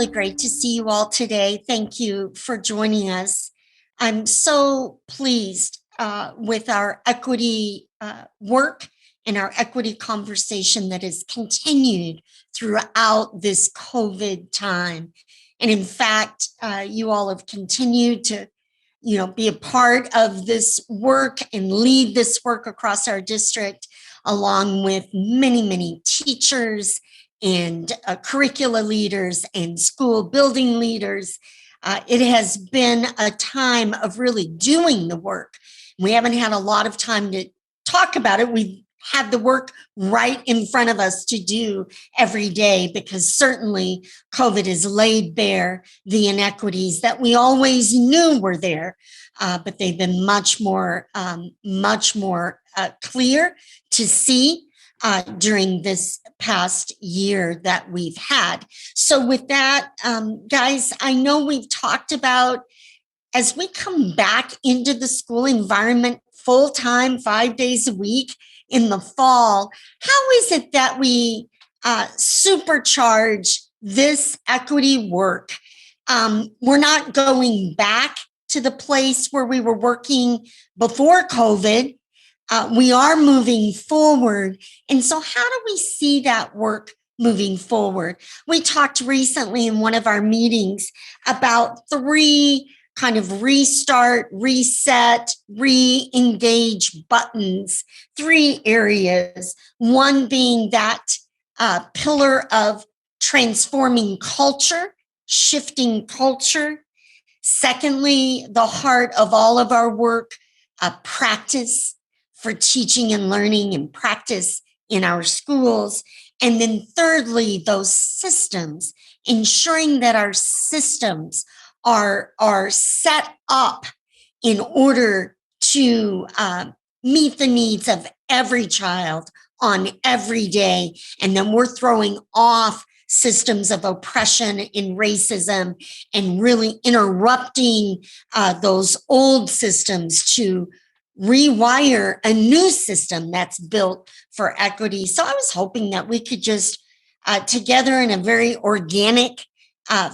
really great to see you all today. Thank you for joining us. I'm so pleased with our equity work and our equity conversation that has continued throughout this COVID time. And in fact, you all have continued to, be a part of this work and lead this work across our district, along with many, many teachers and curricula leaders and school building leaders. It has been a time of really doing the work. We haven't had a lot of time to talk about it. We've had the work right in front of us to do every day, because certainly COVID has laid bare the inequities that we always knew were there, but they've been much more clear to see during this past year that we've had. So with that, guys, I know we've talked about, as we come back into the school environment full-time, 5 days a week in the fall, how is it that we supercharge this equity work? We're not going back to the place where we were working before COVID. We are moving forward. And so how do we see that work moving forward? We talked recently in one of our meetings about 3 kind of restart, reset, re-engage buttons, 3 areas. One being that pillar of transforming culture, shifting culture. Secondly, the heart of all of our work, practice for teaching and learning and practice in our schools. And then thirdly, those systems, ensuring that our systems are set up in order to meet the needs of every child on every day. And then we're throwing off systems of oppression and racism and really interrupting those old systems to rewire a new system that's built for equity. So I was hoping that we could just together in a very organic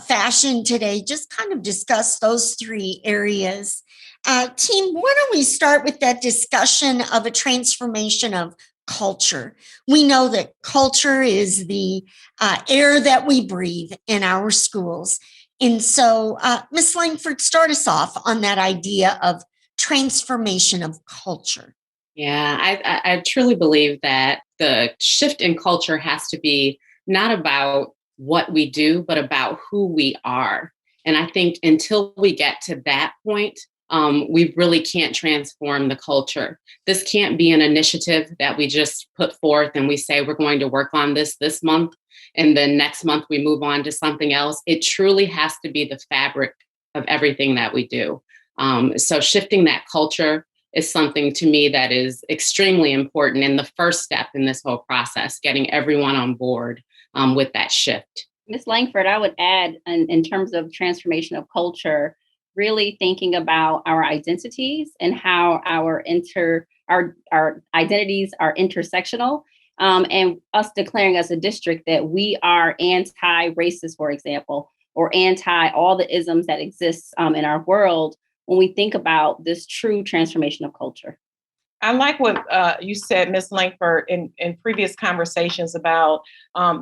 fashion today, just kind of discuss those 3 areas. Team, why don't we start with that discussion of a transformation of culture? We know that culture is the air that we breathe in our schools. And so, Ms. Langford, start us off on that idea of transformation of culture. Yeah, I truly believe that the shift in culture has to be not about what we do, but about who we are. And I think until we get to that point, we really can't transform the culture. This can't be an initiative that we just put forth and we say we're going to work on this month, and then next month we move on to something else. It truly has to be the fabric of everything that we do. So shifting that culture is something to me that is extremely important, and the first step in this whole process, getting everyone on board with that shift. Ms. Langford, I would add in terms of transformation of culture, really thinking about our identities and how our identities are intersectional, and us declaring as a district that we are anti-racist, for example, or anti all the isms that exist in our world when we think about this true transformation of culture. I like what you said, Ms. Langford, in previous conversations about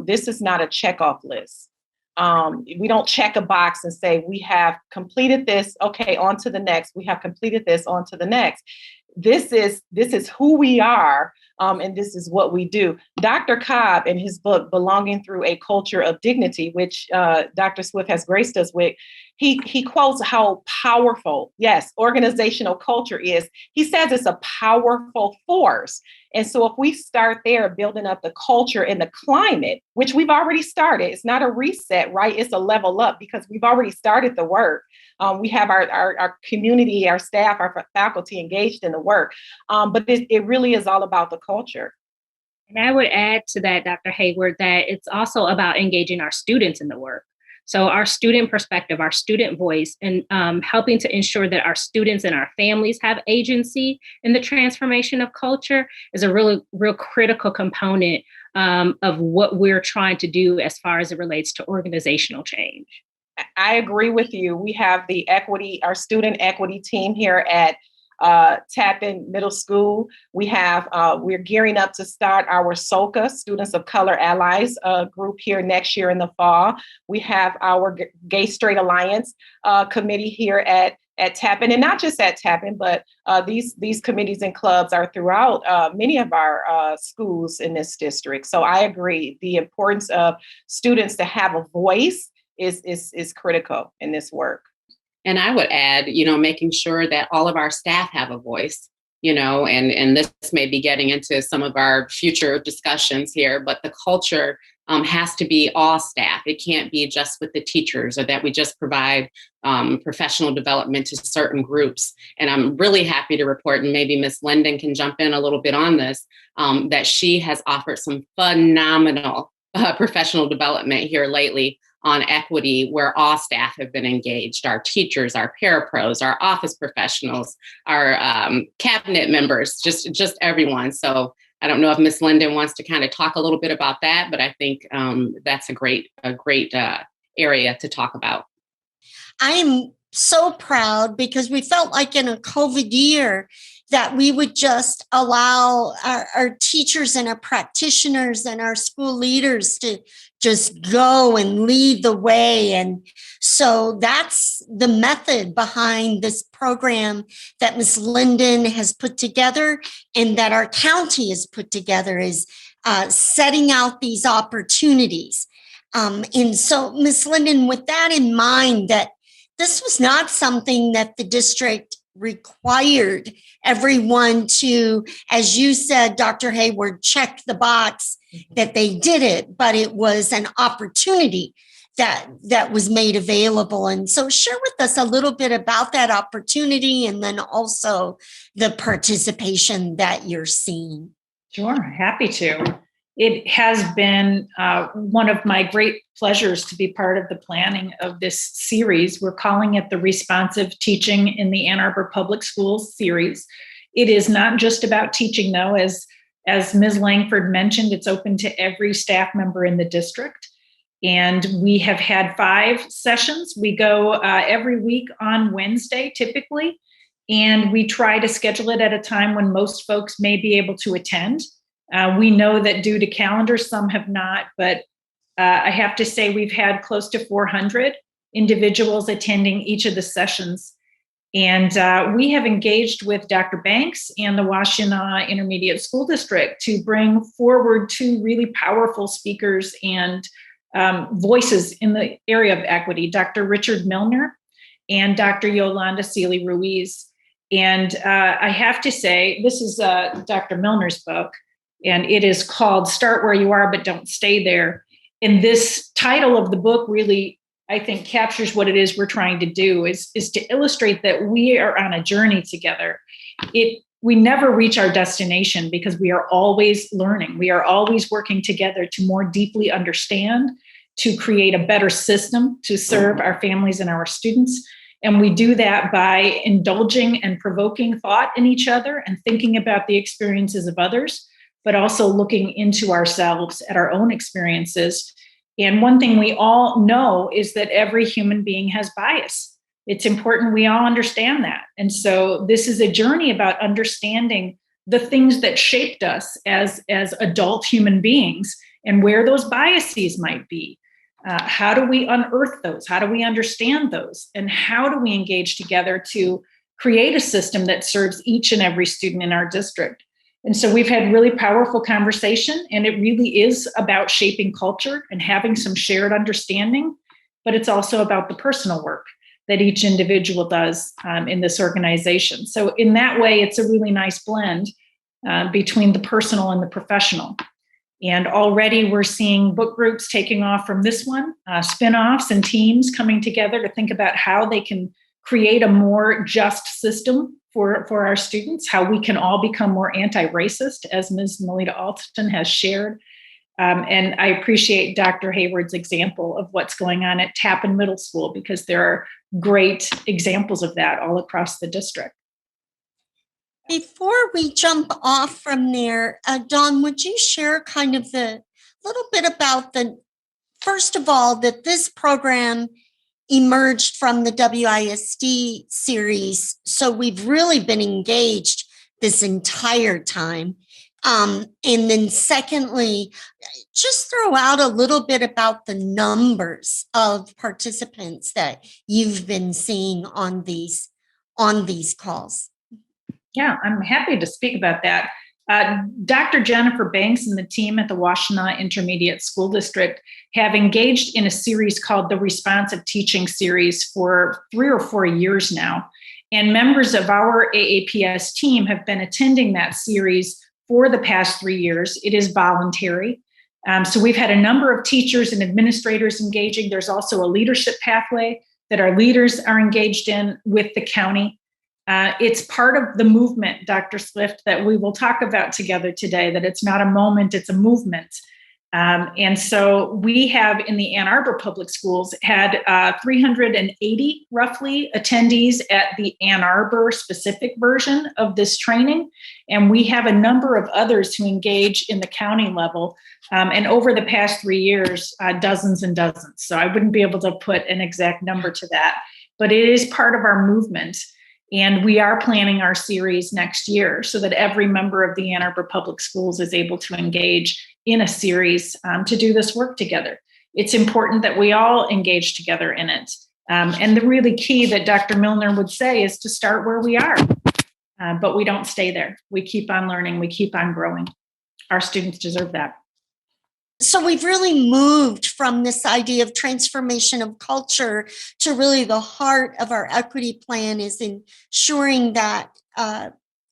this is not a checkoff list. We don't check a box and say, we have completed this, okay, on to the next. We have completed this, on to the next. This is who we are, and this is what we do. Dr. Cobb, in his book, Belonging Through a Culture of Dignity, which Dr. Swift has graced us with, he quotes how powerful, yes, organizational culture is. He says it's a powerful force. And so if we start there building up the culture and the climate, which we've already started, it's not a reset, right? It's a level up because we've already started the work. We have our community, our staff, our faculty engaged in the work. But it really is all about the culture. And I would add to that, Dr. Hayward, that it's also about engaging our students in the work. So our student perspective, our student voice, and helping to ensure that our students and our families have agency in the transformation of culture is a real critical component of what we're trying to do as far as it relates to organizational change. I agree with you. We have our student equity team here at Tappan Middle School. We're gearing up to start our SOCA, Students of Color Allies group here next year in the fall. We have our Gay Straight Alliance committee here at Tappan, and not just at Tappan, but these committees and clubs are throughout many of our schools in this district. So I agree. The importance of students to have a voice is critical in this work. And I would add, making sure that all of our staff have a voice, and this may be getting into some of our future discussions here, but the culture has to be all staff. It can't be just with the teachers, or that we just provide professional development to certain groups. And I'm really happy to report, and maybe Ms. Linden can jump in a little bit on this, that she has offered some phenomenal professional development here lately on equity, where all staff have been engaged, our teachers, our parapros, our office professionals, our cabinet members, just everyone. So I don't know if Ms. Linden wants to kind of talk a little bit about that, but I think that's a great area to talk about. I am so proud because we felt like in a COVID year that we would just allow our teachers and our practitioners and our school leaders to just go and lead the way. And so that's the method behind this program that Ms. Linden has put together and that our county has put together, is setting out these opportunities. And so, Ms. Linden, with that in mind, that this was not something that the district required everyone to, as you said, Dr. Hayward, check the box that they did it, but it was an opportunity that was made available. And so share with us a little bit about that opportunity and then also the participation that you're seeing. Sure, happy to. It has been one of my great pleasures to be part of the planning of this series. We're calling it the Responsive Teaching in the Ann Arbor Public Schools series. It is not just about teaching, though. As Ms. Langford mentioned, it's open to every staff member in the district. And we have had 5 sessions. We go every week on Wednesday, typically, and we try to schedule it at a time when most folks may be able to attend. We know that due to calendars, some have not, but I have to say we've had close to 400 individuals attending each of the sessions. And we have engaged with Dr. Banks and the Washtenaw Intermediate School District to bring forward 2 really powerful speakers and voices in the area of equity, Dr. Richard Milner and Dr. Yolanda Seeley Ruiz. And I have to say, this is Dr. Milner's book, and it is called Start Where You Are, But Don't Stay There. And this title of the book really, I think, captures what it is we're trying to do, is to illustrate that we are on a journey together. We never reach our destination because we are always learning. We are always working together to more deeply understand, to create a better system to serve our families and our students. And we do that by indulging and provoking thought in each other and thinking about the experiences of others, but also looking into ourselves at our own experiences. And one thing we all know is that every human being has bias. It's important we all understand that. And so this is a journey about understanding the things that shaped us as adult human beings and where those biases might be. How do we unearth those? How do we understand those? And how do we engage together to create a system that serves each and every student in our district? And so we've had really powerful conversation, and it really is about shaping culture and having some shared understanding, but it's also about the personal work that each individual does in this organization. So in that way, it's a really nice blend between the personal and the professional. And already we're seeing book groups taking off from this one, spin-offs and teams coming together to think about how they can create a more just system for our students, how we can all become more anti-racist, as Ms. Melita Alston has shared. And I appreciate Dr. Hayward's example of what's going on at Tappan Middle School, because there are great examples of that all across the district. Before we jump off from there, Dawn, would you share kind of the little bit about first of all, that this program emerged from the WISD series. So we've really been engaged this entire time. And then secondly, just throw out a little bit about the numbers of participants that you've been seeing on these calls. Yeah, I'm happy to speak about that. Dr. Jennifer Banks and the team at the Washtenaw Intermediate School District have engaged in a series called the Responsive Teaching Series for 3 or 4 years now. And members of our AAPS team have been attending that series for the past 3 years. It is voluntary. So we've had a number of teachers and administrators engaging. There's also a leadership pathway that our leaders are engaged in with the county. It's part of the movement, Dr. Swift, that we will talk about together today, that it's not a moment, it's a movement. And so we have in the Ann Arbor Public Schools had 380 roughly attendees at the Ann Arbor specific version of this training. And we have a number of others who engage in the county level. And over the past 3 years, dozens and dozens. So I wouldn't be able to put an exact number to that, but it is part of our movement. And we are planning our series next year so that every member of the Ann Arbor Public Schools is able to engage in a series to do this work together. It's important that we all engage together in it. And the really key that Dr. Milner would say is to start where we are, but we don't stay there. We keep on learning, we keep on growing. Our students deserve that. So we've really moved from this idea of transformation of culture to really the heart of our equity plan is ensuring that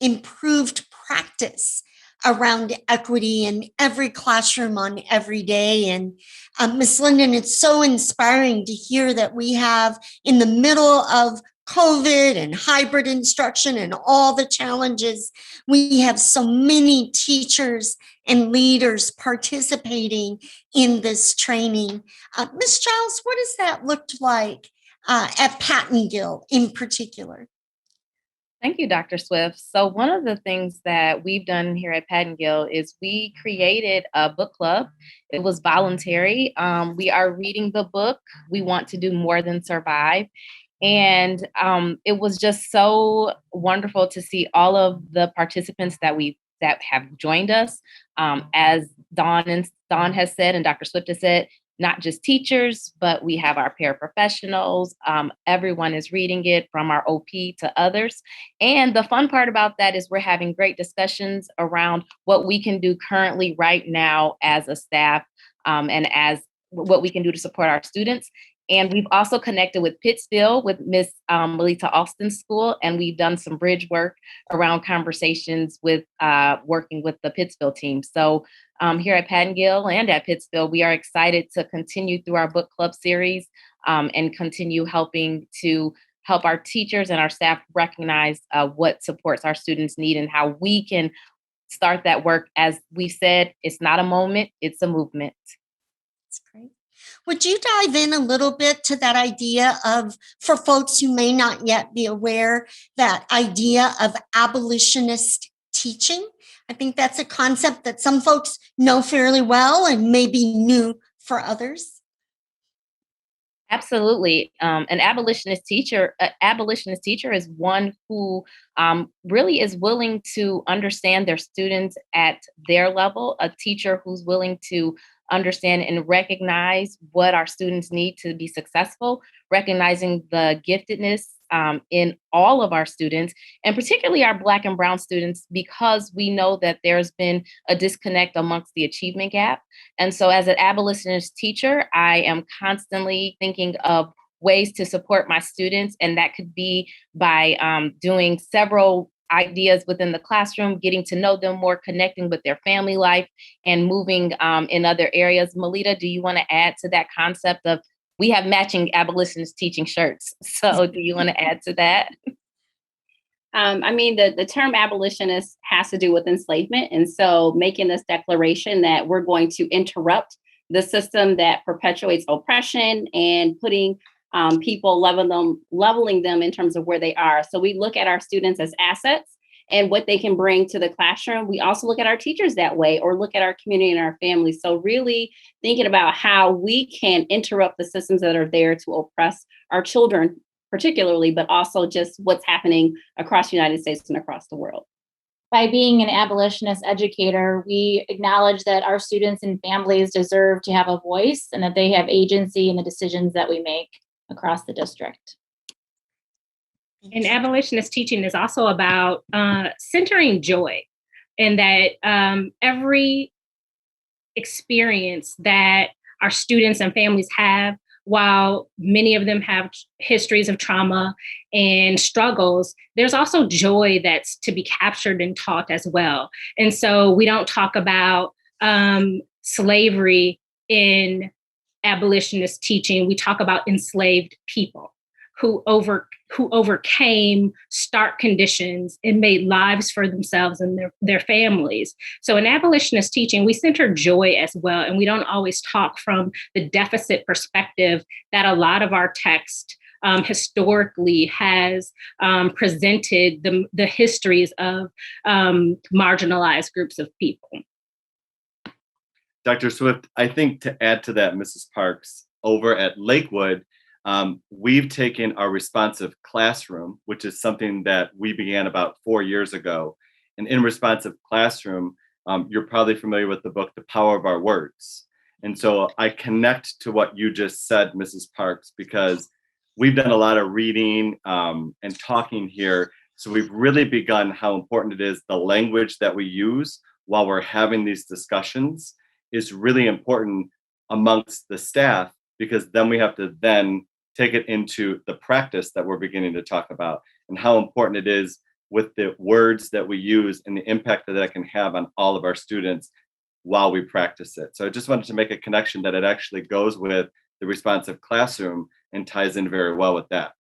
improved practice around equity in every classroom on every day. And Ms. Linden, it's so inspiring to hear that we have in the middle of COVID and hybrid instruction and all the challenges, we have so many teachers and leaders participating in this training. Ms. Giles, what does that look like at Pattongill in particular? Thank you, Dr. Swift. So one of the things that we've done here at Pattongill is we created a book club. It was voluntary. We are reading the book, We Want to Do More Than Survive. And it was just so wonderful to see all of the participants that have joined us. As Dawn has said, and Dr. Swift has said, not just teachers, but we have our paraprofessionals. Everyone is reading it, from our OP to others. And the fun part about that is we're having great discussions around what we can do currently right now as a staff, and as what we can do to support our students. And we've also connected with Pittsville, with Miss Melita Austin's school, and we've done some bridge work around conversations with working with the Pittsville team. So here at Pattongill and at Pittsville, we are excited to continue through our book club series and continue helping to help our teachers and our staff recognize what supports our students need and how we can start that work. As we said, it's not a moment, it's a movement. That's great. Would you dive in a little bit to that idea of, for folks who may not yet be aware, that idea of abolitionist teaching? I think that's a concept that some folks know fairly well and maybe new for others. Absolutely. An abolitionist teacher is one who really is willing to understand their students at their level, a teacher who's willing to understand and recognize what our students need to be successful, recognizing the giftedness in all of our students, and particularly our Black and Brown students, because we know that there's been a disconnect amongst the achievement gap. And so as an abolitionist teacher, I am constantly thinking of ways to support my students, and that could be by doing several ideas within the classroom, getting to know them more, connecting with their family life, and moving in other areas. Melita, do you want to add to that concept of, we have matching abolitionist teaching shirts. So do you want to add to that? I mean, the term abolitionist has to do with enslavement. And so making this declaration that we're going to interrupt the system that perpetuates oppression and putting people, leveling them in terms of where they are. So we look at our students as assets and what they can bring to the classroom. We also look at our teachers that way, or look at our community and our families. So really thinking about how we can interrupt the systems that are there to oppress our children, particularly, but also just what's happening across the United States and across the world. By being an abolitionist educator, we acknowledge that our students and families deserve to have a voice and that they have agency in the decisions that we make across the district. And abolitionist teaching is also about centering joy, and that every experience that our students and families have, while many of them have histories of trauma and struggles, there's also joy that's to be captured and taught as well. And so we don't talk about slavery in abolitionist teaching. We talk about enslaved people who overcame stark conditions and made lives for themselves and their families. So in abolitionist teaching, we center joy as well. And we don't always talk from the deficit perspective that a lot of our text historically has presented the histories of marginalized groups of people. Dr. Swift, I think to add to that, Mrs. Parks, over at Lakewood, we've taken our responsive classroom, which is something that we began about 4 years ago. And in responsive classroom, you're probably familiar with the book, The Power of Our Words. And so I connect to what you just said, Mrs. Parks, because we've done a lot of reading and talking here. So we've really begun how important it is. The language that we use while we're having these discussions is really important amongst the staff, because then we have to then take it into the practice that we're beginning to talk about, and how important it is with the words that we use and the impact that that can have on all of our students while we practice it. So I just wanted to make a connection that it actually goes with the responsive classroom and ties in very well with that.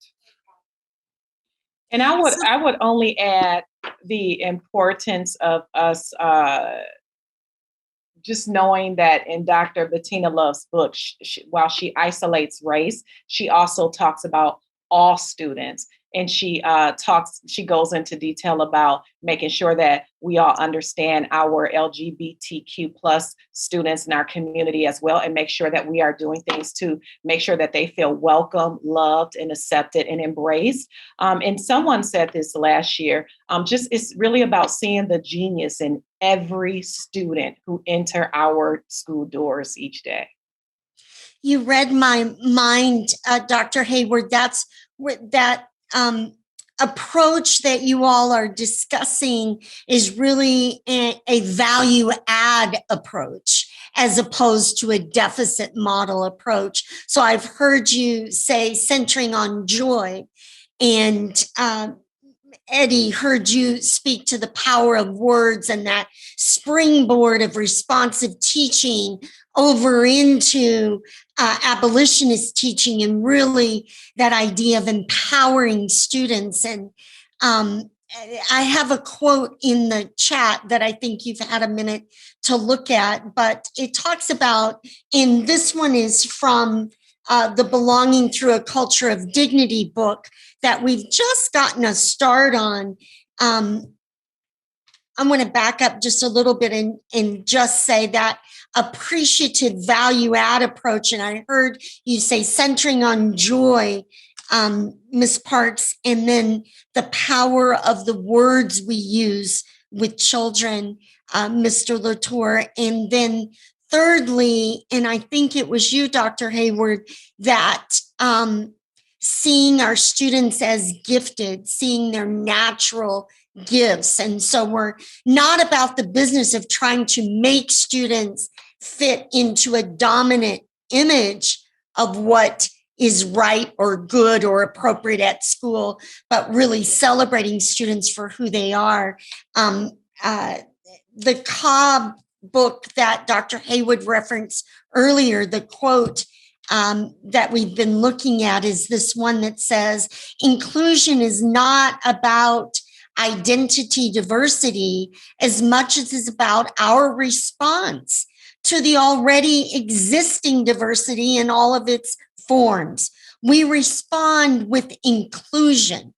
And I would only add the importance of us just knowing that in Dr. Bettina Love's book, while she isolates race, she also talks about all students. And she goes into detail about making sure that we all understand our LGBTQ plus students in our community as well, and make sure that we are doing things to make sure that they feel welcome, loved, and accepted and embraced. And someone said this last year, it's really about seeing the genius in every student who enter our school doors each day. You read my mind, Dr. Hayward. That's what that approach that you all are discussing is really a value add approach as opposed to a deficit model approach. So I've heard you say centering on joy, and Eddie heard you speak to the power of words and that springboard of responsive teaching over into abolitionist teaching, and really that idea of empowering students. And I have a quote in the chat that I think you've had a minute to look at, but it talks about, and this one is from the Belonging Through a Culture of Dignity book that we've just gotten a start on. I'm going to back up just a little bit and just say that appreciative value add approach. And I heard you say centering on joy, Ms. Parks, and then the power of the words we use with children, Mr. Latour. And then thirdly, and I think it was you, Dr. Hayward, that seeing our students as gifted, seeing their natural gifts. And so we're not about the business of trying to make students fit into a dominant image of what is right or good or appropriate at school, but really celebrating students for who they are. The Cobb book that Dr. Hayward referenced earlier, the quote that we've been looking at is this one that says, inclusion is not about identity diversity as much as it's about our response to the already existing diversity in all of its forms. We respond with inclusion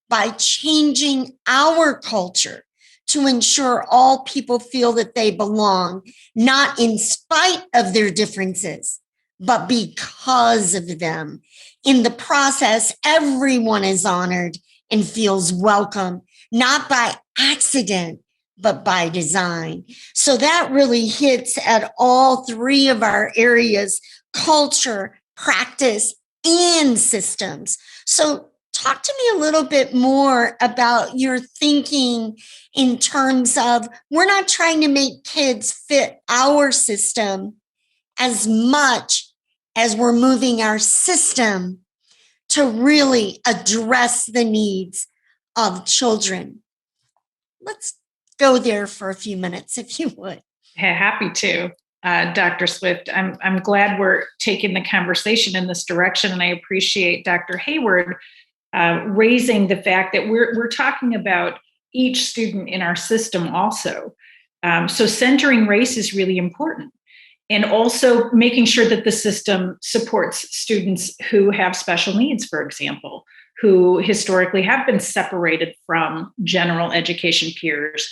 by changing our culture to ensure all people feel that they belong, not in spite of their differences, but because of them. In the process, everyone is honored and feels welcome, not by accident, but by design. So that really hits at all three of our areas: culture, practice, and systems. So talk to me a little bit more about your thinking in terms of, we're not trying to make kids fit our system as much as we're moving our system to really address the needs of children. Let's go there for a few minutes, if you would. Happy to, Dr. Swift. I'm glad we're taking the conversation in this direction, and I appreciate Dr. Hayward raising the fact that we're talking about each student in our system also. So centering race is really important. And also making sure that the system supports students who have special needs, for example, who historically have been separated from general education peers.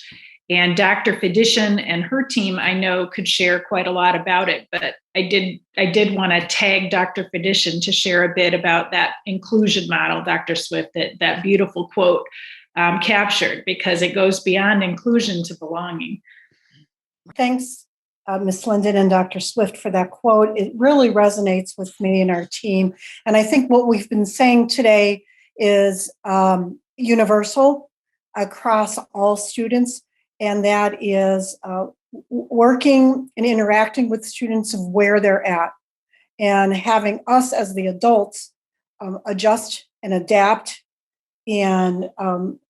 And Dr. Fedician and her team, I know, could share quite a lot about it, but I did want to tag Dr. Fedician to share a bit about that inclusion model, Dr. Swift, that beautiful quote captured, because it goes beyond inclusion to belonging. Thanks, Ms. Linden and Dr. Swift, for that quote. It really resonates with me and our team. And I think what we've been saying today is universal across all students, and that is working and interacting with students of where they're at, and having us as the adults adjust and adapt and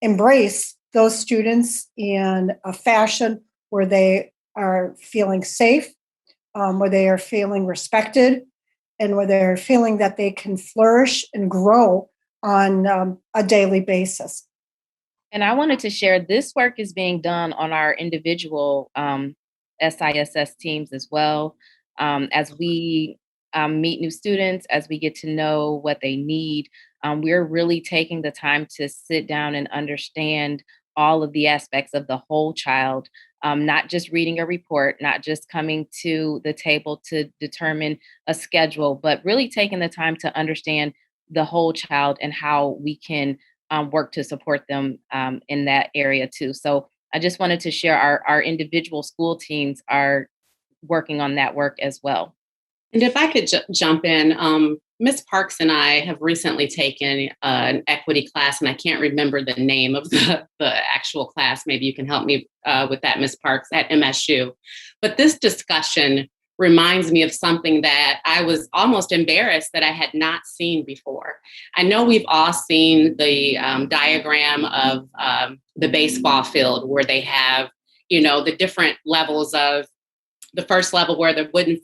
embrace those students in a fashion where they are feeling safe, where they are feeling respected, and where they're feeling that they can flourish and grow on a daily basis. And I wanted to share, this work is being done on our individual SISS teams as well. As we meet new students, as we get to know what they need, we're really taking the time to sit down and understand all of the aspects of the whole child, not just reading a report, not just coming to the table to determine a schedule, but really taking the time to understand the whole child and how we can work to support them in that area too. So I just wanted to share our individual school teams are working on that work as well. And if I could jump in, Ms. Parks and I have recently taken an equity class, and I can't remember the name of the actual class. Maybe you can help me with that, Ms. Parks, at MSU. But this discussion reminds me of something that I was almost embarrassed that I had not seen before. I know we've all seen the diagram of the baseball field where they have, the different levels of the first level where the wooden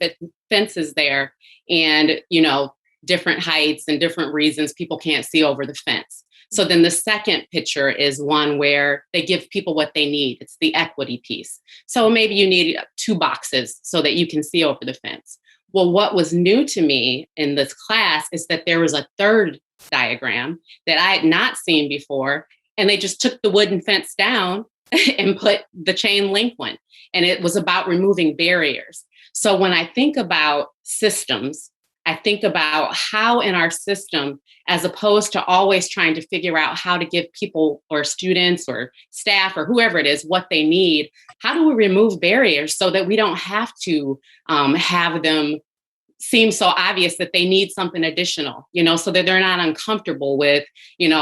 fence is there, and, different heights and different reasons people can't see over the fence. So then the second picture is one where they give people what they need. It's the equity piece. So maybe you need 2 boxes so that you can see over the fence. Well, what was new to me in this class is that there was a third diagram that I had not seen before, and they just took the wooden fence down and put the chain link one. And it was about removing barriers. So when I think about systems, I think about how in our system, as opposed to always trying to figure out how to give people or students or staff or whoever it is what they need, how do we remove barriers so that we don't have to have them seem so obvious that they need something additional, so that they're not uncomfortable with,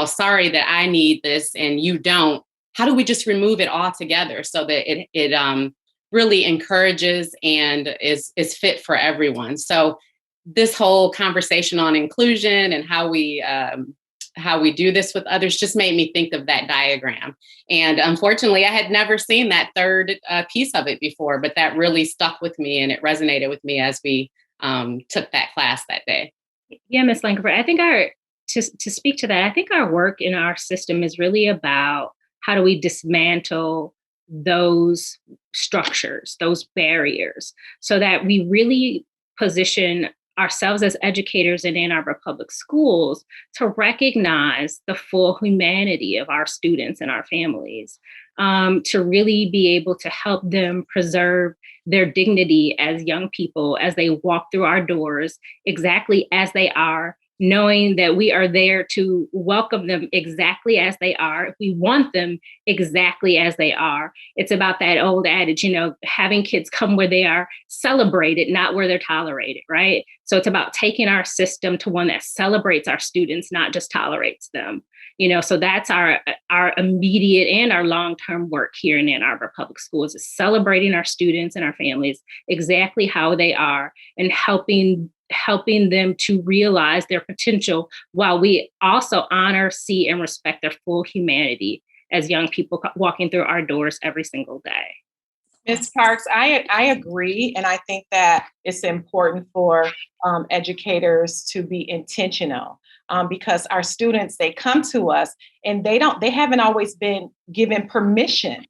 sorry that I need this and you don't. How do we just remove it altogether so that it really encourages and is fit for everyone? So this whole conversation on inclusion and how we do this with others just made me think of that diagram. And unfortunately, I had never seen that third piece of it before, but that really stuck with me and it resonated with me as we took that class that day. Yeah, Ms. Lankenford, I think to speak to that, I think our work in our system is really about how do we dismantle those structures, those barriers, so that we really position ourselves as educators in Ann Arbor Public Schools to recognize the full humanity of our students and our families, to really be able to help them preserve their dignity as young people as they walk through our doors exactly as they are, knowing that we are there to welcome them exactly as they are. We want them exactly as they are. It's about that old adage, having kids come where they are celebrated, not where they're tolerated, right? So it's about taking our system to one that celebrates our students, not just tolerates them. So that's our immediate and our long-term work here in Ann Arbor Public Schools, is celebrating our students and our families exactly how they are, and helping them to realize their potential, while we also honor, see, and respect their full humanity as young people walking through our doors every single day. Ms. Parks, I agree. And I think that it's important for educators to be intentional, because our students, they come to us and they haven't always been given permission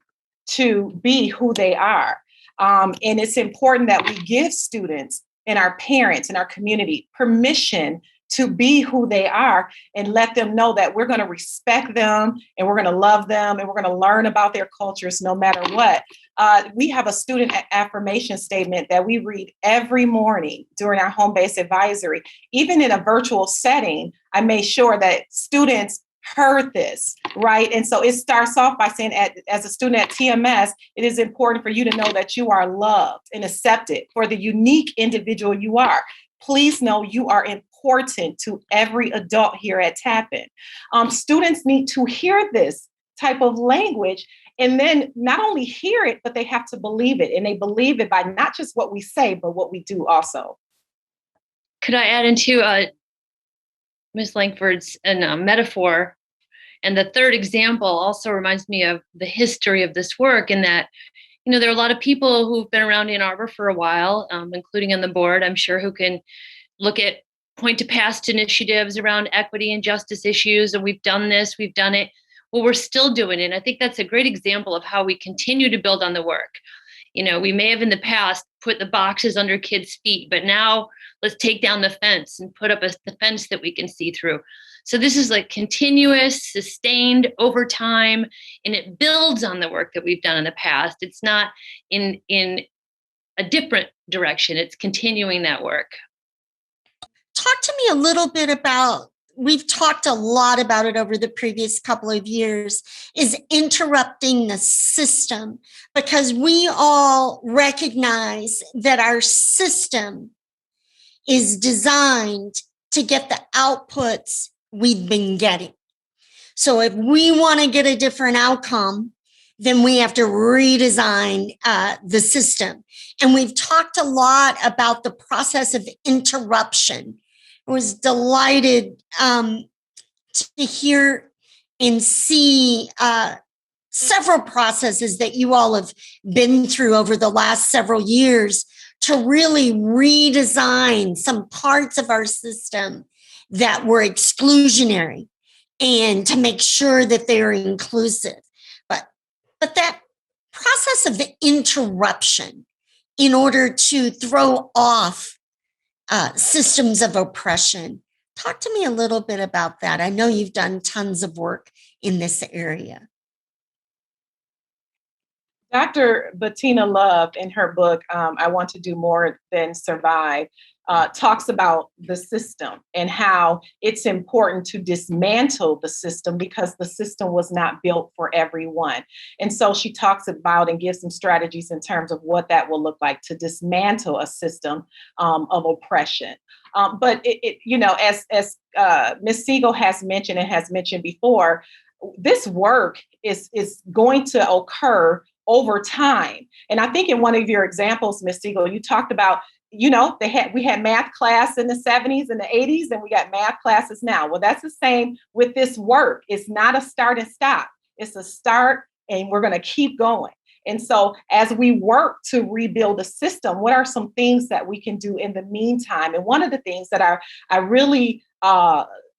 to be who they are. And it's important that we give students and our parents and our community permission to be who they are, and let them know that we're going to respect them and we're going to love them and we're going to learn about their cultures no matter what. We have a student affirmation statement that we read every morning during our home-based advisory. Even in a virtual setting, I made sure that students heard this, right? And so it starts off by saying, as a student at TMS, it is important for you to know that you are loved and accepted for the unique individual you are. Please know you are important to every adult here at Tappan. Students need to hear this type of language, and then not only hear it, but they have to believe it. And they believe it by not just what we say, but what we do also. Could I add into Ms. Langford's metaphor? And the third example also reminds me of the history of this work, in that, there are a lot of people who've been around Ann Arbor for a while, including on the board, I'm sure, who can point to past initiatives around equity and justice issues. And we've done this, we've done it. Well, we're still doing it. And I think that's a great example of how we continue to build on the work. We may have in the past put the boxes under kids' feet, but now let's take down the fence and put up the fence that we can see through. So this is like continuous, sustained over time, and it builds on the work that we've done in the past. It's not in a different direction. It's continuing that work. Talk to me a little bit about, we've talked a lot about it over the previous couple of years, is interrupting the system, because we all recognize that our system is designed to get the outputs we've been getting. So if we want to get a different outcome, then we have to redesign the system. And we've talked a lot about the process of interruption. I was delighted to hear and see several processes that you all have been through over the last several years to really redesign some parts of our system that were exclusionary, and to make sure that they're inclusive. But that process of the interruption in order to throw off systems of oppression, talk to me a little bit about that. I know you've done tons of work in this area. Dr. Bettina Love, in her book, I Want to Do More Than Survive, talks about the system and how it's important to dismantle the system because the system was not built for everyone. And so she talks about and gives some strategies in terms of what that will look like to dismantle a system of oppression. But as Ms. Siegel has mentioned and has mentioned before, this work is going to occur over time. And I think in one of your examples, Ms. Siegel, you talked about, we had math class in the 70s and the 80s, and we got math classes now. Well, that's the same with this work. It's not a start and stop. It's a start, and we're going to keep going. And so as we work to rebuild the system, what are some things that we can do in the meantime? And one of the things that I really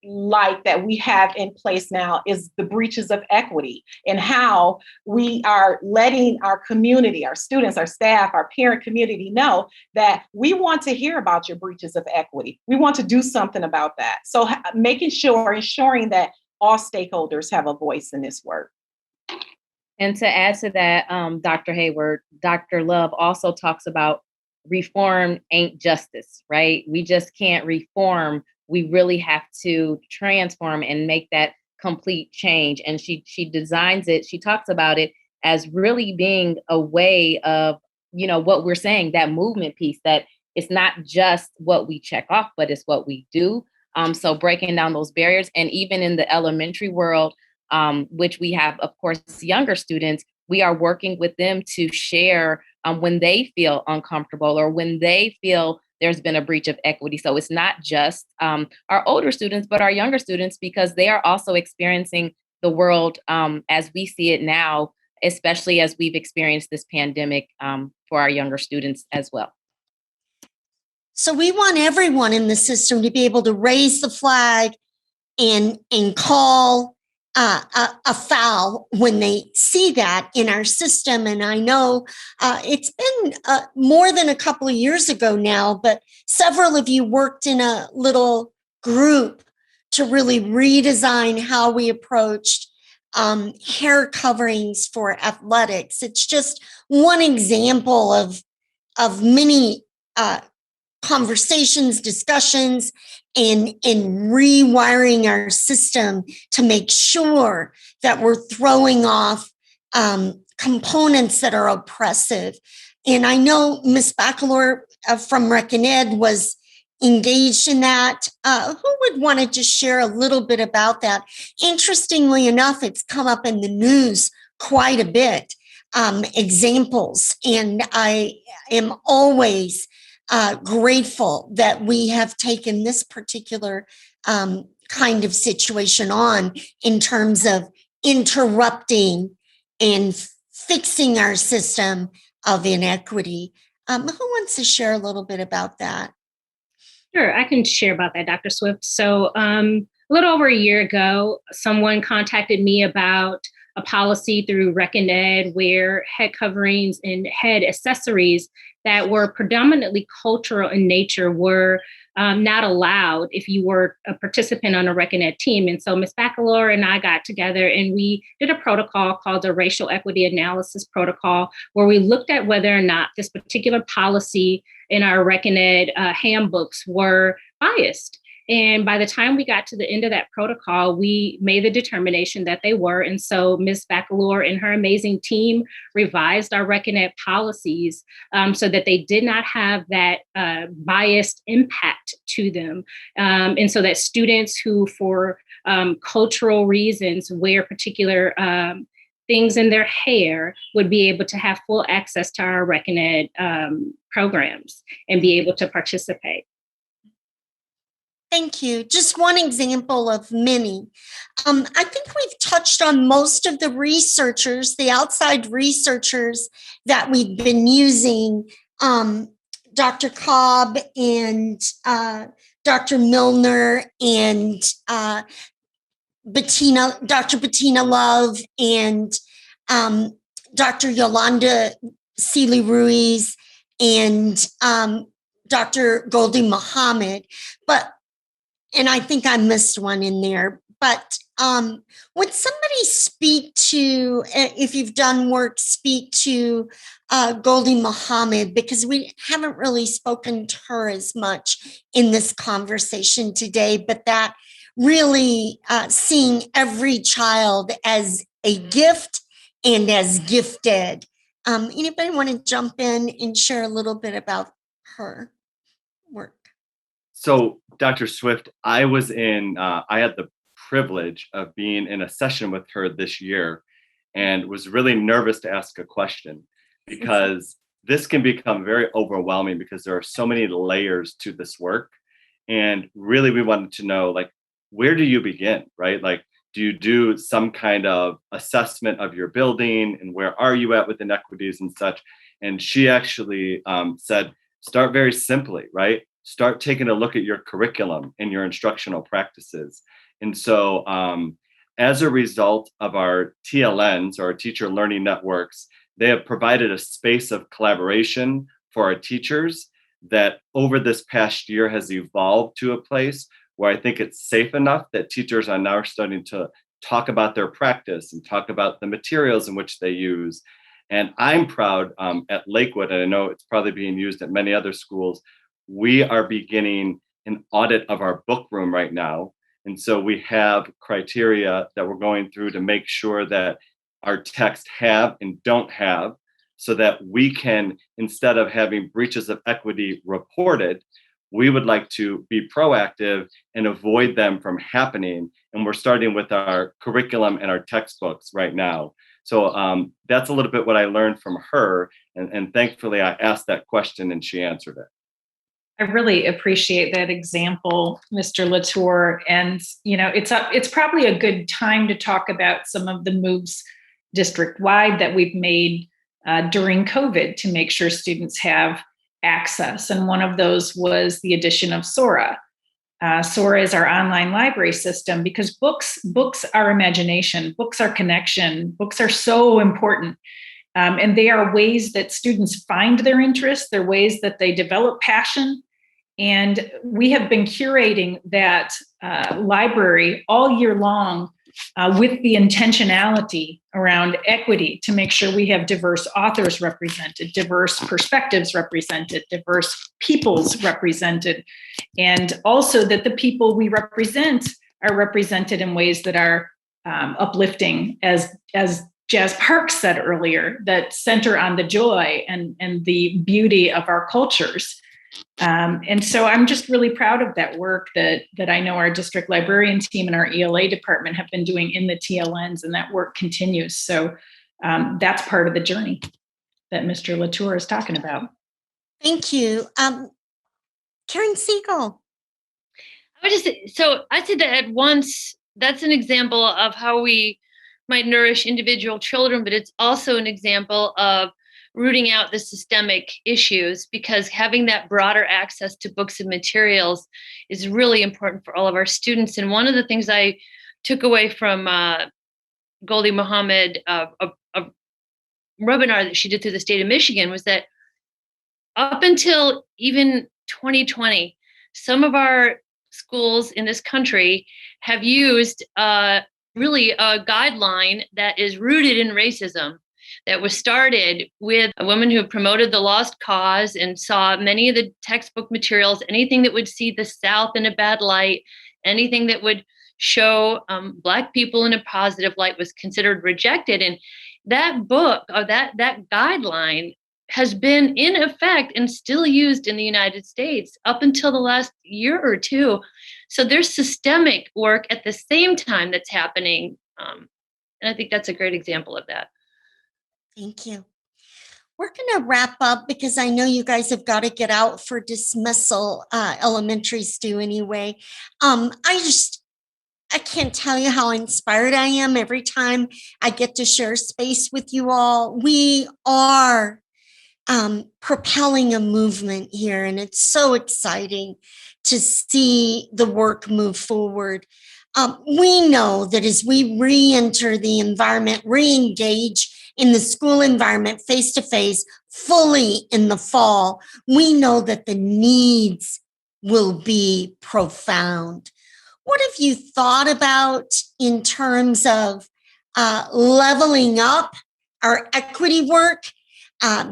like that we have in place now is the breaches of equity and how we are letting our community, our students, our staff, our parent community know that we want to hear about your breaches of equity. We want to do something about that. So ensuring that all stakeholders have a voice in this work. And to add to that, Dr. Hayward, Dr. Love also talks about reform ain't justice, right? We just can't reform. We really have to transform and make that complete change. And she designs it, she talks about it as really being a way of, what we're saying, that movement piece, that it's not just what we check off, but it's what we do. So breaking down those barriers. And even in the elementary world, which we have, of course, younger students, we are working with them to share when they feel uncomfortable or when they feel there's been a breach of equity. So it's not just our older students, but our younger students, because they are also experiencing the world as we see it now, especially as we've experienced this pandemic for our younger students as well. So we want everyone in the system to be able to raise the flag and call a foul when they see that in our system. And I know it's been more than a couple of years ago now, but several of you worked in a little group to really redesign how we approached hair coverings for athletics. It's just one example of many conversations, discussions, and rewiring our system to make sure that we're throwing off components that are oppressive. And I know Ms. Bacalor from Rec and Ed was engaged in that. Who would want to just share a little bit about that? Interestingly enough, it's come up in the news quite a bit, examples. And I am always grateful that we have taken this particular kind of situation on in terms of interrupting and fixing our system of inequity. Who wants to share a little bit about that? Sure, I can share about that, Dr. Swift. So a little over a year ago, someone contacted me about a policy through Rec and Ed where head coverings and head accessories that were predominantly cultural in nature were not allowed if you were a participant on a Rec and Ed team. And so Ms. Bacalor and I got together and we did a protocol called the Racial Equity Analysis Protocol, where we looked at whether or not this particular policy in our Rec and Ed handbooks were biased. And by the time we got to the end of that protocol, we made the determination that they were. And so Ms. Bacalor and her amazing team revised our Rec and Ed policies so that they did not have that biased impact to them. And so that students who, for cultural reasons, wear particular things in their hair would be able to have full access to our Rec and Ed programs and be able to participate. Thank you. Just one example of many. I think we've touched on most of the researchers, the outside researchers that we've been using, Dr. Cobb and Dr. Milner and Dr. Bettina Love and Dr. Yolanda Seeley-Ruiz and Dr. Goldie Muhammad. And I think I missed one in there, but would somebody speak to, if you've done work, speak to Goldie Muhammad, because we haven't really spoken to her as much in this conversation today, but that really seeing every child as a gift and as gifted. Anybody want to jump in and share a little bit about her work? So, Dr. Swift, I had the privilege of being in a session with her this year and was really nervous to ask a question because this can become very overwhelming because there are so many layers to this work. And really, we wanted to know, like, where do you begin, right? Like, do you do some kind of assessment of your building and where are you at with inequities and such? And she actually said, start very simply, right? start taking a look at your curriculum and your instructional practices. And so as a result of our TLNs, or our teacher learning networks, they have provided a space of collaboration for our teachers that over this past year has evolved to a place where I think it's safe enough that teachers are now starting to talk about their practice and talk about the materials in which they use. And I'm proud at Lakewood, and I know it's probably being used at many other schools, we are beginning an audit of our book room right now. And so we have criteria that we're going through to make sure that our texts have and don't have, so that we can, instead of having breaches of equity reported, we would like to be proactive and avoid them from happening. And we're starting with our curriculum and our textbooks right now. So that's a little bit what I learned from her. And thankfully, I asked that question and she answered it. I really appreciate that example, Mr. Latour. And, it's probably a good time to talk about some of the moves district-wide that we've made during COVID to make sure students have access. And one of those was the addition of Sora. Sora is our online library system, because books are imagination, books are connection, books are so important. And they are ways that students find their interests, they're ways that they develop passion. And we have been curating that library all year long with the intentionality around equity, to make sure we have diverse authors represented, diverse perspectives represented, diverse peoples represented, and also that the people we represent are represented in ways that are uplifting, as Jazz Parks said earlier, that center on the joy and the beauty of our cultures. And so I'm just really proud of that work that I know our district librarian team and our ELA department have been doing in the TLNs, and that work continues. So that's part of the journey that Mr. Latour is talking about. Thank you. Karen Siegel. I'd say that at once, that's an example of how we might nourish individual children, but it's also an example of rooting out the systemic issues, because having that broader access to books and materials is really important for all of our students. And one of the things I took away from Goldie Mohammed, a webinar that she did through the state of Michigan, was that up until even 2020, some of our schools in this country have used really a guideline that is rooted in racism, that was started with a woman who promoted the lost cause and saw many of the textbook materials, anything that would see the South in a bad light, anything that would show Black people in a positive light was considered rejected. And that book, or that guideline, has been in effect and still used in the United States up until the last year or two. So there's systemic work at the same time that's happening. And I think that's a great example of that. Thank you. We're going to wrap up because I know you guys have got to get out for dismissal. Elementaries do anyway. I can't tell you how inspired I am every time I get to share space with you all. We are propelling a movement here, and it's so exciting to see the work move forward. We know that as we re-enter the environment, re-engage in the school environment face-to-face fully in the fall, we know that the needs will be profound. What have you thought about in terms of leveling up our equity work?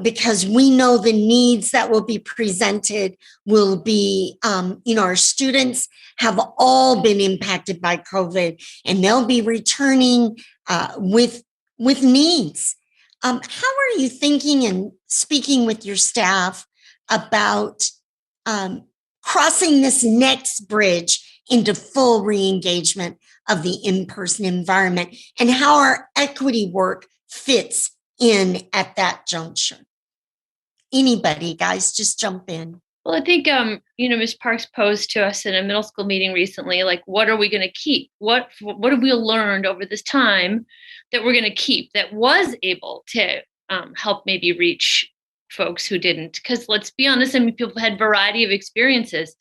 Because we know the needs that will be presented will be, our students have all been impacted by COVID, and they'll be returning with needs. How are you thinking and speaking with your staff about crossing this next bridge into full re-engagement of the in-person environment, and how our equity work fits in at that juncture? Anybody, guys, just jump in. Well, I think, Ms. Parks posed to us in a middle school meeting recently, like, what are we going to keep? What have we learned over this time that we're going to keep that was able to help maybe reach folks who didn't, because let's be honest, I mean, people had variety of experiences.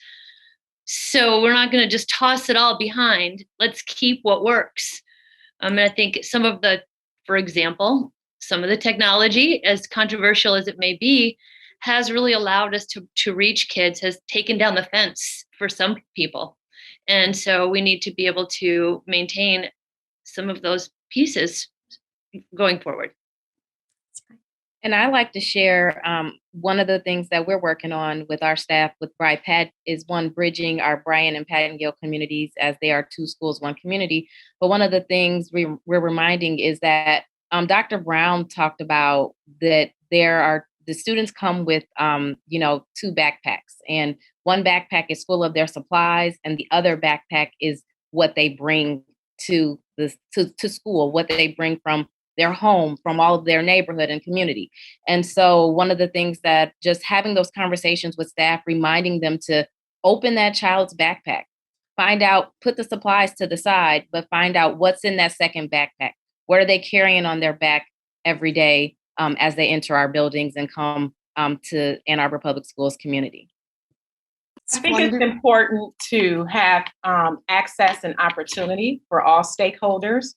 So we're not going to just toss it all behind. Let's keep what works. And I think for example, some of the technology, as controversial as it may be, has really allowed us to reach kids, has taken down the fence for some people. And so we need to be able to maintain some of those pieces going forward. And I like to share one of the things that we're working on with our staff with BRI-PAD is one, bridging our Bryan and Pattongill communities, as they are two schools, one community. But one of the things we're reminding is that Dr. Brown talked about that the students come with, two backpacks, and one backpack is full of their supplies, and the other backpack is what they bring to school, what they bring from their home, from all of their neighborhood and community. And so one of the things that just having those conversations with staff, reminding them to open that child's backpack, find out, put the supplies to the side, but find out what's in that second backpack. What are they carrying on their back every day as they enter our buildings and come to Ann Arbor Public Schools community? I think it's important to have access and opportunity for all stakeholders.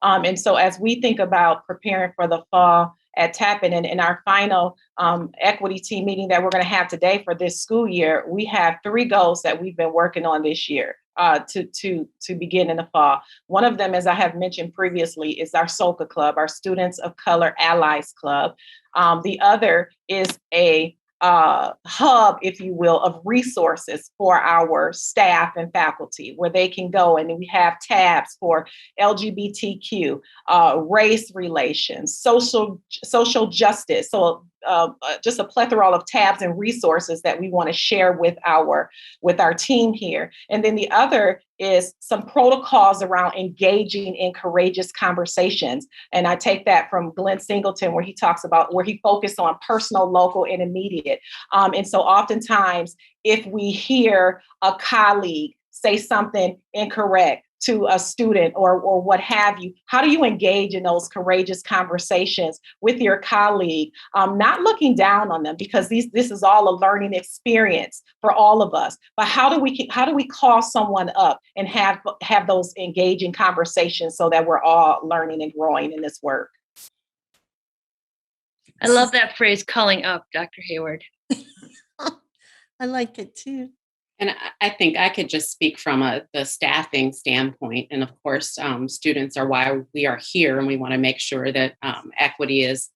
And so as we think about preparing for the fall at Tappan, and in our final equity team meeting that we're going to have today for this school year, we have 3 goals that we've been working on this year to begin in the fall. One of them, as I have mentioned previously, is our SOCA Club, our Students of Color Allies Club. The other is a hub, if you will, of resources for our staff and faculty, where they can go, and we have tabs for LGBTQ, race relations, social justice. So just a plethora of tabs and resources that we want to share with our team here. And then the other is some protocols around engaging in courageous conversations. And I take that from Glenn Singleton, where he focused on personal, local, and immediate. And so oftentimes, if we hear a colleague say something incorrect to a student or what have you, how do you engage in those courageous conversations with your colleague, not looking down on them, because this is all a learning experience for all of us, but how do we call someone up and have those engaging conversations so that we're all learning and growing in this work? I love that phrase, calling up, Dr. Hayward. I like it too. And I think I could just speak from the staffing standpoint. And of course, students are why we are here, and we want to make sure that equity is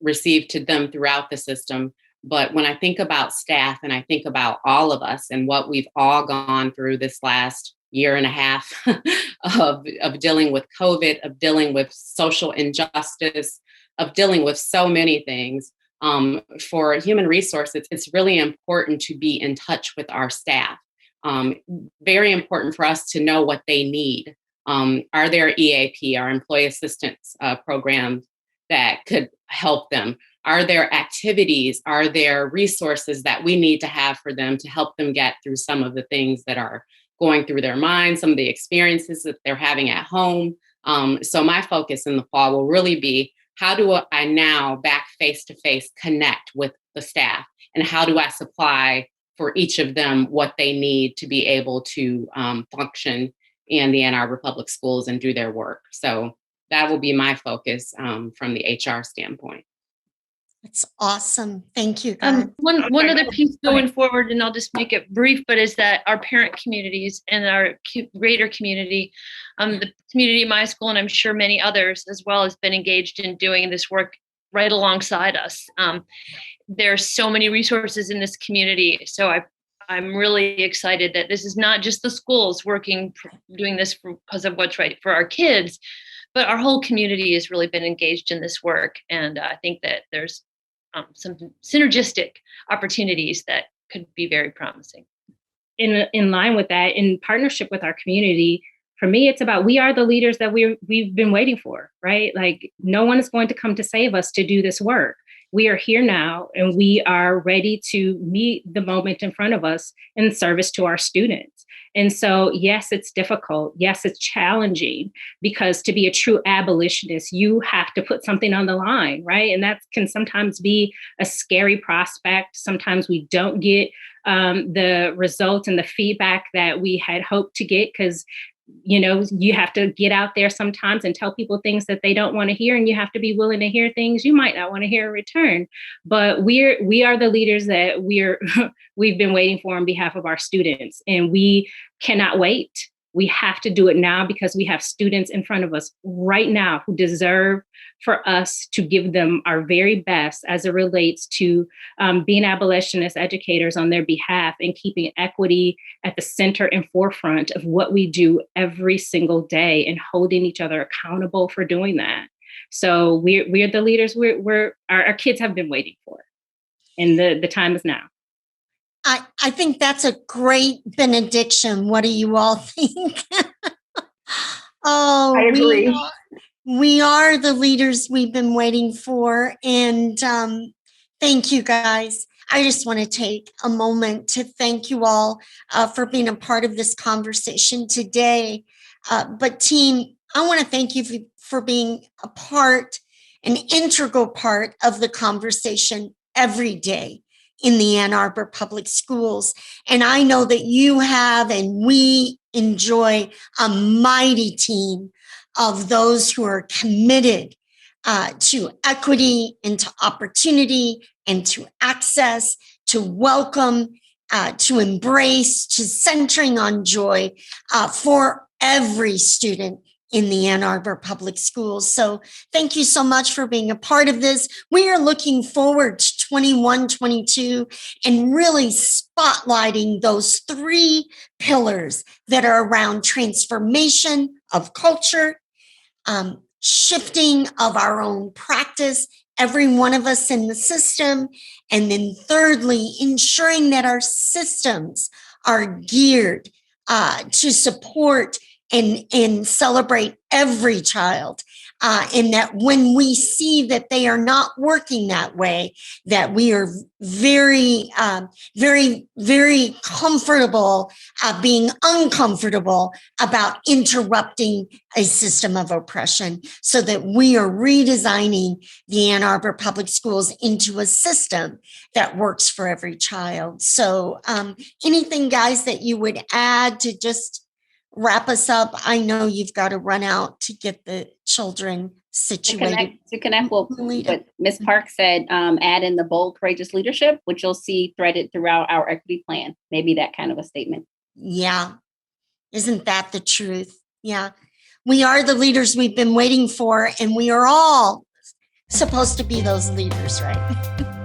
received to them throughout the system. But when I think about staff, and I think about all of us and what we've all gone through this last year and a half of dealing with COVID, of dealing with social injustice, of dealing with so many things, for human resources, it's really important to be in touch with our staff. Very important for us to know what they need. Are there EAP, our employee assistance programs that could help them? Are there activities? Are there resources that we need to have for them to help them get through some of the things that are going through their minds, some of the experiences that they're having at home? So my focus in the fall will really be, how do I now back face-to-face connect with the staff? And how do I supply for each of them what they need to be able to function in the Ann Arbor Public Schools and do their work? So that will be my focus from the HR standpoint. That's awesome. Thank you. One other piece going forward, and I'll just make it brief, but is that our parent communities and our greater community, the community of my school, and I'm sure many others as well, has been engaged in doing this work right alongside us. There's so many resources in this community. So I'm really excited that this is not just the schools doing this because of what's right for our kids, but our whole community has really been engaged in this work. And I think that there's some synergistic opportunities that could be very promising. In line with that, in partnership with our community, for me, it's about, we are the leaders that we've been waiting for, right? Like, no one is going to come to save us to do this work. we are here now and we are ready to meet the moment in front of us in service to our students. And so, yes, it's difficult. Yes, it's challenging, because to be a true abolitionist, you have to put something on the line, right? And that can sometimes be a scary prospect. Sometimes we don't get the results and the feedback that we had hoped to get, because you have to get out there sometimes and tell people things that they don't want to hear, and you have to be willing to hear things you might not want to hear in return. But we are the leaders that we've been waiting for on behalf of our students, and we cannot wait. We have to do it now, because we have students in front of us right now who deserve for us to give them our very best as it relates to being abolitionist educators on their behalf and keeping equity at the center and forefront of what we do every single day, and holding each other accountable for doing that. So we're the leaders our kids have been waiting for, and the time is now. I think that's a great benediction. What do you all think? Oh, I agree. We are the leaders we've been waiting for. And thank you, guys. I just want to take a moment to thank you all for being a part of this conversation today. But team, I want to thank you for being an integral part of the conversation every day in the Ann Arbor Public Schools. And I know that you have, and we enjoy, a mighty team of those who are committed to equity and to opportunity and to access, to welcome, to embrace, to centering on joy for every student in the Ann Arbor Public Schools. So thank you so much for being a part of this. We are looking forward to 21-22 and really spotlighting those 3 pillars that are around transformation of culture, shifting of our own practice, every one of us in the system, and then thirdly, ensuring that our systems are geared to support and celebrate every child. And that when we see that they are not working that way, that we are very, very, very comfortable being uncomfortable about interrupting a system of oppression, so that we are redesigning the Ann Arbor Public Schools into a system that works for every child. So anything, guys, that you would add to just wrap us up? I know you've got to run out to get the children situated. To connect with what Ms. Park said, add in the bold, courageous leadership, which you'll see threaded throughout our equity plan. Maybe that kind of a statement. Yeah. Isn't that the truth? Yeah. We are the leaders we've been waiting for, and we are all supposed to be those leaders, right?